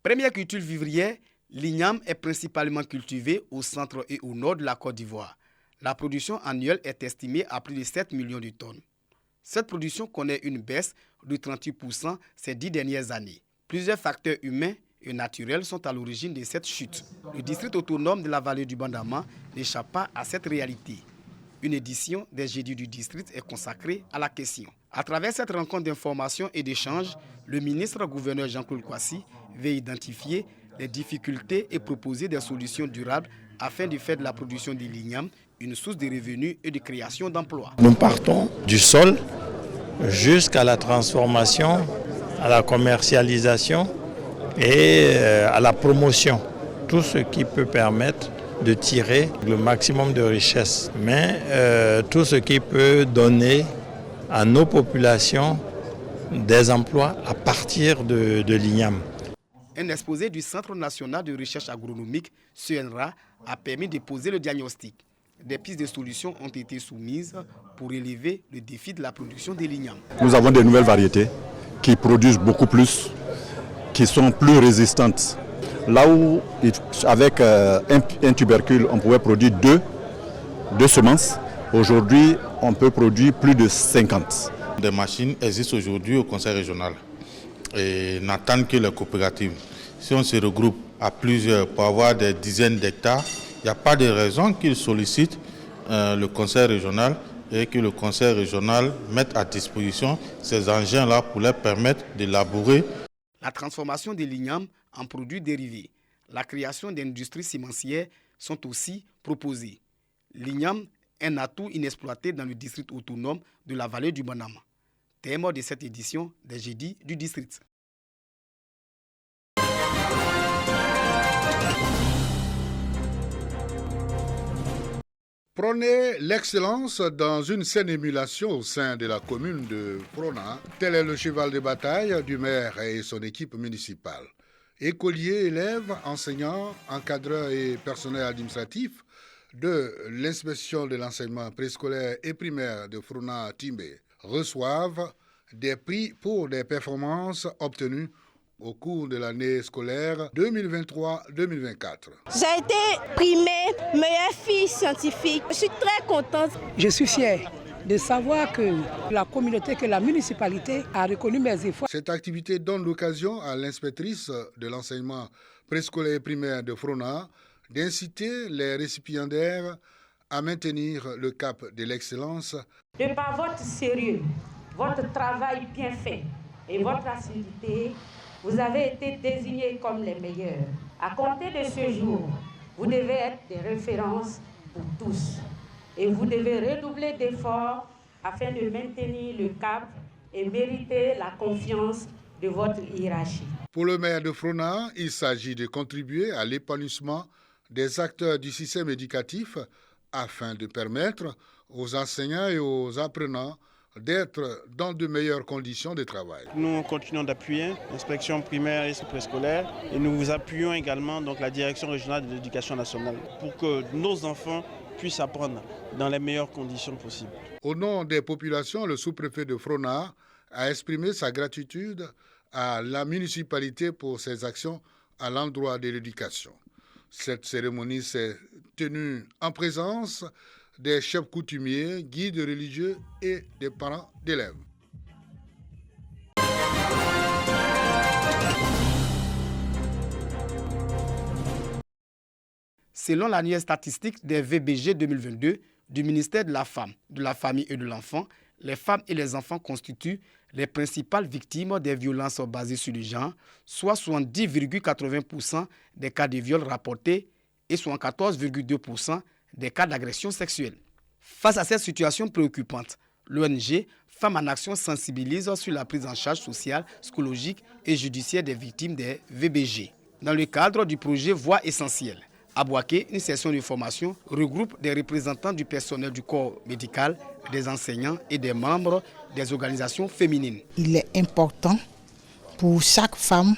Première culture vivrière, l'igname est principalement cultivé au centre et au nord de la Côte d'Ivoire. La production annuelle est estimée à plus de 7 millions de tonnes. Cette production connaît une baisse de 38% ces 10 dernières années. Plusieurs facteurs humains et naturels sont à l'origine de cette chute. Le district autonome de la vallée du Bandama n'échappe pas à cette réalité. Une édition des Jeudis du district est consacrée à la question. À travers cette rencontre d'information et d'échange, le ministre-gouverneur Jean-Claude Kouassi veut identifier les difficultés et proposer des solutions durables afin de faire de la production de l'igname une source de revenus et de création d'emplois. Nous partons du sol jusqu'à la transformation, à la commercialisation et à la promotion. Tout ce qui peut permettre de tirer le maximum de richesses, mais tout ce qui peut donner à nos populations des emplois à partir de l'igname. Un exposé du Centre national de recherche agronomique, CNRA, a permis de poser le diagnostic. Des pistes de solutions ont été soumises pour relever le défi de la production de l'igname. Nous avons des nouvelles variétés qui produisent beaucoup plus, qui sont plus résistantes. Là où, avec un tubercule, on pouvait produire deux semences, aujourd'hui, on peut produire plus de 50. Des machines existent aujourd'hui au conseil régional et n'attendent que les coopératives. Si on se regroupe à plusieurs pour avoir des dizaines d'hectares, il n'y a pas de raison qu'ils sollicitent le conseil régional et que le conseil régional mette à disposition ces engins-là pour leur permettre de labourer. La transformation de l'igname en produits dérivés, la création d'industries sémencières sont aussi proposées. L'igname est un atout inexploité dans le district autonome de la vallée du Bandama. Thème de cette édition des Jeudis du district. Prôner l'excellence dans une saine émulation au sein de la commune de Frona, tel est le cheval de bataille du maire et son équipe municipale. Écoliers, élèves, enseignants, encadreurs et personnel administratif de l'inspection de l'enseignement préscolaire et primaire de Frona Timbé reçoivent des prix pour des performances obtenues au cours de l'année scolaire 2023-2024. J'ai été primée meilleure fille scientifique. Je suis très contente. Je suis fière de savoir que la communauté, que la municipalité a reconnu mes efforts. Cette activité donne l'occasion à l'inspectrice de l'enseignement préscolaire et primaire de Frona d'inciter les récipiendaires à maintenir le cap de l'excellence. De par votre sérieux, votre travail bien fait et votre assiduité, vous avez été désignés comme les meilleurs. À compter de ce jour, vous devez être des références pour tous. Et vous devez redoubler d'efforts afin de maintenir le cap et mériter la confiance de votre hiérarchie. Pour le maire de Frona, il s'agit de contribuer à l'épanouissement des acteurs du système éducatif afin de permettre aux enseignants et aux apprenants d'être dans de meilleures conditions de travail. Nous continuons d'appuyer l'inspection primaire et préscolaire et nous vous appuyons également donc, la direction régionale de l'éducation nationale pour que nos enfants puissent apprendre dans les meilleures conditions possibles. Au nom des populations, le sous-préfet de Frona a exprimé sa gratitude à la municipalité pour ses actions à l'endroit de l'éducation. Cette cérémonie s'est tenue en présence des chefs coutumiers, guides religieux et des parents d'élèves. Selon l'annuaire statistique des VBG 2022 du ministère de la Femme, de la Famille et de l'Enfant, les femmes et les enfants constituent les principales victimes des violences basées sur le genre, soit 70,80% des cas de viol rapportés et 74,2% des cas d'agression sexuelle. Face à cette situation préoccupante, l'ONG Femmes en Action sensibilise sur la prise en charge sociale, psychologique et judiciaire des victimes des VBG. Dans le cadre du projet Voix essentielle, à Bouaké, une session de formation regroupe des représentants du personnel du corps médical, des enseignants et des membres des organisations féminines. Il est important pour chaque femme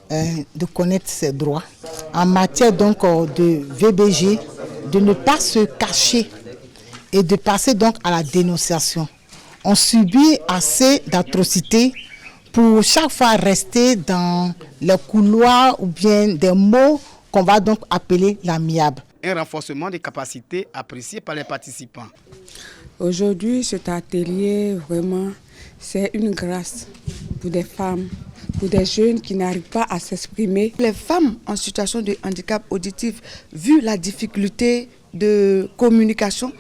de connaître ses droits. En matière donc de VBG, de ne pas se cacher et de passer donc à la dénonciation. On subit assez d'atrocités pour chaque fois rester dans le couloir ou bien des mots qu'on va donc appeler l'amiable. Un renforcement des capacités apprécié par les participants. Aujourd'hui, cet atelier, vraiment, c'est une grâce pour des femmes, pour des jeunes qui n'arrivent pas à s'exprimer. Les femmes en situation de handicap auditif, vu la difficulté de communication,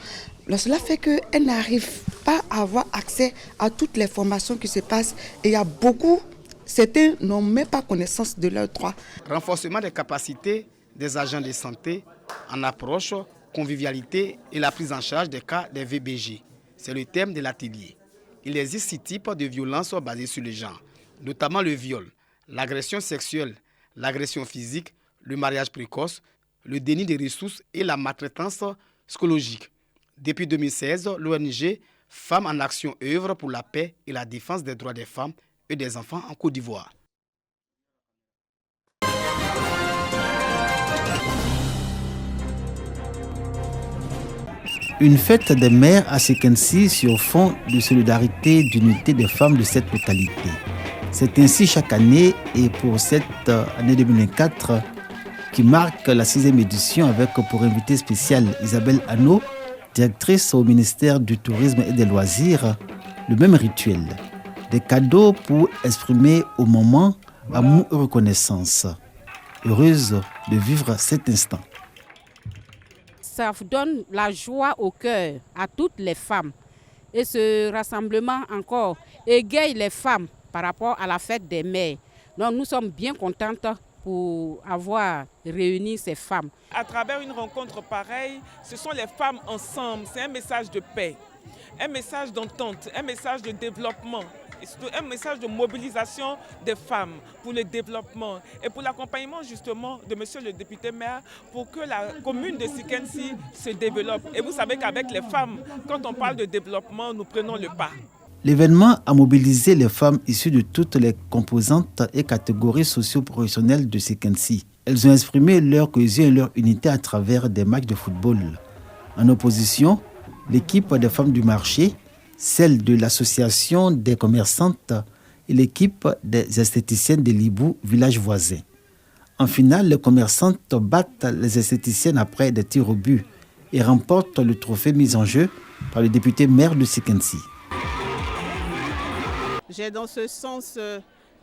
cela fait qu'elles n'arrivent pas à avoir accès à toutes les formations qui se passent. Et il y a beaucoup, certains n'ont même pas connaissance de leurs droits. Renforcement des capacités des agents de santé en approche, convivialité et la prise en charge des cas des VBG. C'est le thème de l'atelier. Il existe 6 types de violences basées sur le genre, notamment le viol, l'agression sexuelle, l'agression physique, le mariage précoce, le déni des ressources et la maltraitance psychologique. Depuis 2016, l'ONG Femmes en Action œuvre pour la paix et la défense des droits des femmes et des enfants en Côte d'Ivoire. Une fête des mères à Sekensi sur fond de solidarité et d'unité des femmes de cette localité. C'est ainsi chaque année et pour cette année 2024 qui marque la 6e édition avec pour invité spécial Isabelle Hanot, directrice au ministère du Tourisme et des Loisirs, le même rituel. Des cadeaux pour exprimer au moment amour et reconnaissance. Heureuse de vivre cet instant. Ça donne la joie au cœur à toutes les femmes. Et ce rassemblement encore égaye les femmes par rapport à la fête des mères. Donc nous sommes bien contentes pour avoir réuni ces femmes. À travers une rencontre pareille, ce sont les femmes ensemble. C'est un message de paix, un message d'entente, un message de développement. Et surtout un message de mobilisation des femmes pour le développement et pour l'accompagnement justement de monsieur le député maire pour que la commune de Sekensi se développe. Et vous savez qu'avec les femmes, quand on parle de développement, nous prenons le pas. L'événement a mobilisé les femmes issues de toutes les composantes et catégories socio-professionnelles de Sekensi. Elles ont exprimé leur cohésion et leur unité à travers des matchs de football. En opposition, l'équipe des femmes du marché, celle de l'association des commerçantes et l'équipe des esthéticiennes de Libou, village voisin. En finale, les commerçantes battent les esthéticiennes après des tirs au but et remportent le trophée mis en jeu par le député maire de Sekensi. J'ai dans ce sens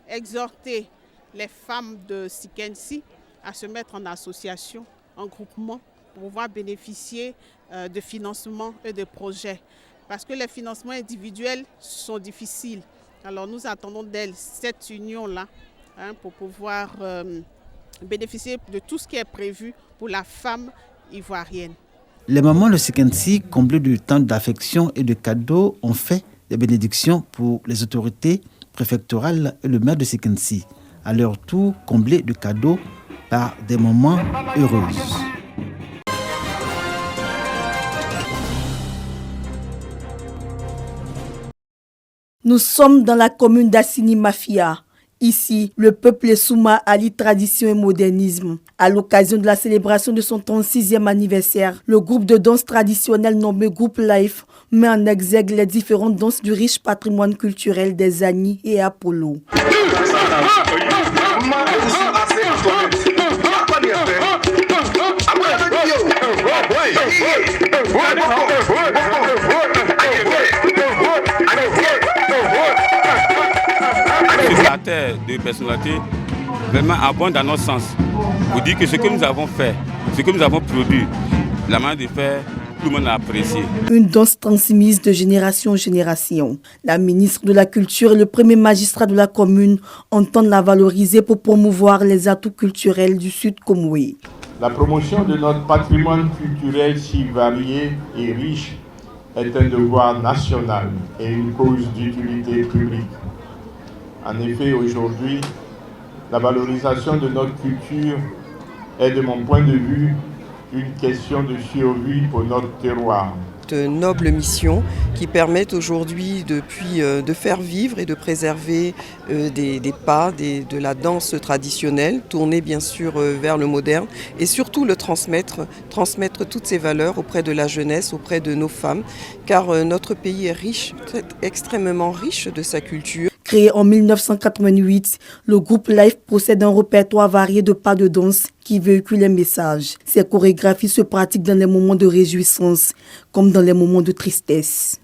exhorté les femmes de Sekensi à se mettre en association, en groupement, pour pouvoir bénéficier de financements et de projets. Parce que les financements individuels sont difficiles. Alors nous attendons d'elles cette union-là pour pouvoir bénéficier de tout ce qui est prévu pour la femme ivoirienne. Les mamans de Sekensi, comblées de temps d'affection et de cadeaux, ont fait des bénédictions pour les autorités préfectorales et le maire de Sekensi, à leur tour comblés de cadeaux par des moments heureux. Nous sommes dans la commune d'Assini Mafia. Ici, le peuple Souma allie tradition et modernisme. À l'occasion de la célébration de son 36e anniversaire, le groupe de danse traditionnelle nommé Groupe Life met en exergue les différentes danses du riche patrimoine culturel des Ani et Apollo. De personnalité vraiment abonde dans notre sens. Pour dire que ce que nous avons fait, ce que nous avons produit, la manière de faire, tout le monde a apprécié. Une danse transmise de génération en génération. La ministre de la Culture et le premier magistrat de la commune entendent la valoriser pour promouvoir les atouts culturels du Sud Komoué. La promotion de notre patrimoine culturel si varié et riche est un devoir national et une cause d'utilité publique. En effet, aujourd'hui, la valorisation de notre culture est, de mon point de vue, une question de survie pour notre terroir. De nobles missions qui permettent aujourd'hui de faire vivre et de préserver des pas, de la danse traditionnelle, tournée bien sûr vers le moderne et surtout le transmettre toutes ces valeurs auprès de la jeunesse, auprès de nos femmes, car notre pays est riche, extrêmement riche de sa culture. Créé en 1988, le groupe Life possède un répertoire varié de pas de danse qui véhiculent les messages. Ces chorégraphies se pratiquent dans les moments de réjouissance comme dans les moments de tristesse.